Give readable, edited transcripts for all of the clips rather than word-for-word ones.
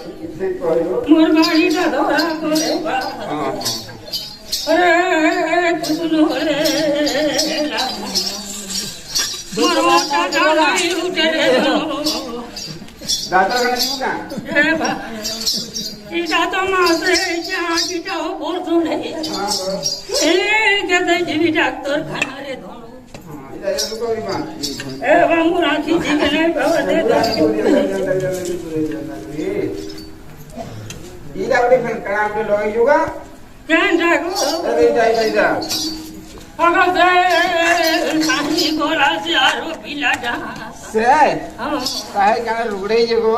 मोर गाड़ी का धोरा करे अरे कुनो रे मोर मोटा गाड़ी उठे रे दादा का नहीं का ए बा इटा तो मासे जा किटा हो बोलतो रे ए कदे जी डॉक्टर खाना रे धोनो इधर रुको री बा ए बा मुरा की जी ने बाबा दे दो इधर बड़े फन कड़ा पे लोई जुगा कैन जागो अरे जाई जा अगर से नाही गोला से आरो पिला जा से हां काहे का रुगड़े जगो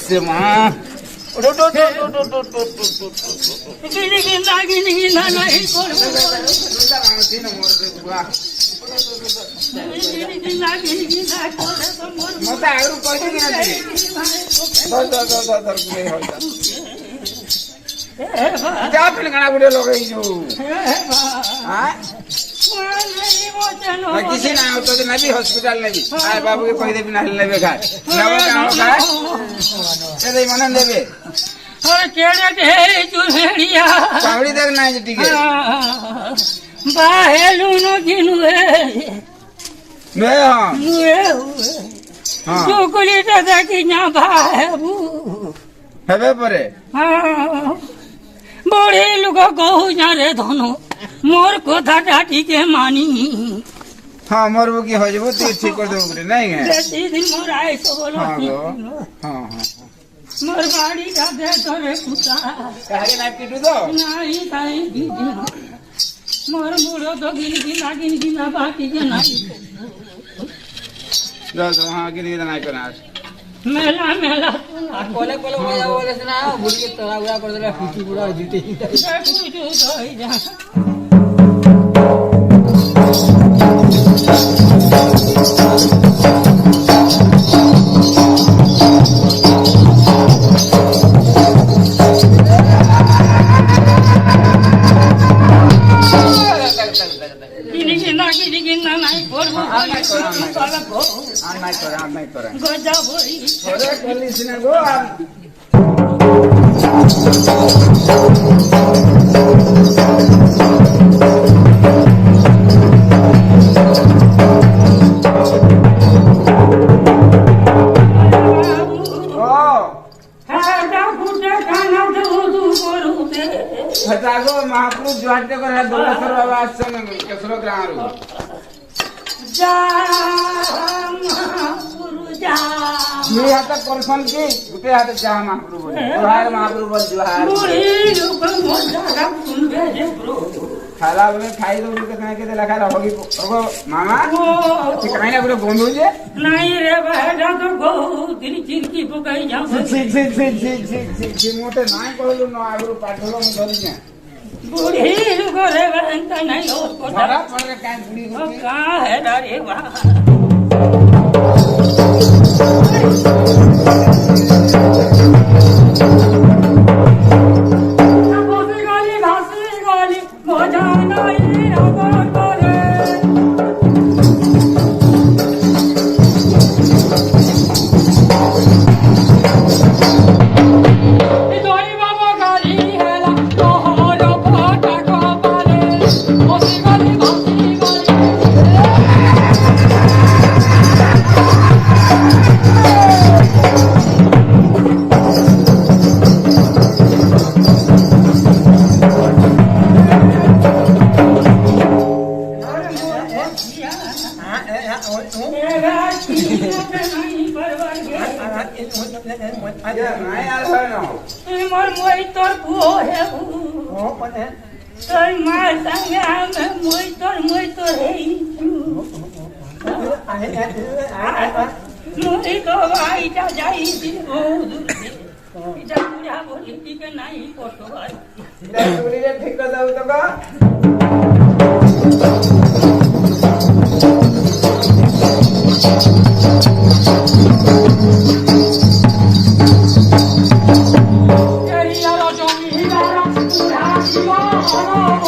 से मां किसी ना तो नबी हॉस्पिटल नबी आए बाबू के कह दे बिना लेबे खा नबो काम खाए ए दे मन देबे और केड़े के चुहेड़िया चावड़ी देख ना जी के बाहेलु न किनु है मैं हां हां जो कोली दादा की ना बाहेबू हेबे परे हां बड़े लोग कहू ना रे धनो मोर कथा टाटी के मानी हां मरबो की हो जबो ती ठीक कर देबो रे नहीं है दिन मोर आए सो बोलो हां हां मोर गाड़ी का दे तोरे कुत्ता काहे ना पिटू दो नहीं काई दीदी मोर मुड़ो तो गिन ना बाकी के नहीं दो हां गिन ना करना मेला कोले कोले बोले से ना भूल के तोरा उड़ा कर देला फीटी पूरा जीते ही जा गिना नहीं करबो नहीं कर गजा होई थोड़े कली सिने गो हजागो महापुरुष जोहाटे करे दोलसर बाबा संग कसरो ग्राम जा महापुरुष जा मी हाथ करसन की गुटे हाथ जा महापुरुष बोले जोहार महापुरुष जोहार मुड़ी लोग मोजा सुन भेजे ब्रो खाला बोले खाई दो के कहे के देला खाला होगी ओगो मामा कहीं ना बोले गोंदो जे नहीं रे बेटा तो गो दिन चिरकी पकाई जाऊ छी मोटे नाही कहलो न आगरो पाठलो म धरि जा बूढ़ी लोग रे बहनता नहीं हो बड़ा पर का बुढ़ी वो का है रे वाह পুয়ো হেবু তোর মার সঙ্গে আমি মই তোর হেইছু মই তো ভাইটা যাইছি এটা পুরা বলি দিকে নাই পটবার ঠিক কথা বলতো গো এই আর জমি আর পুরা জীবন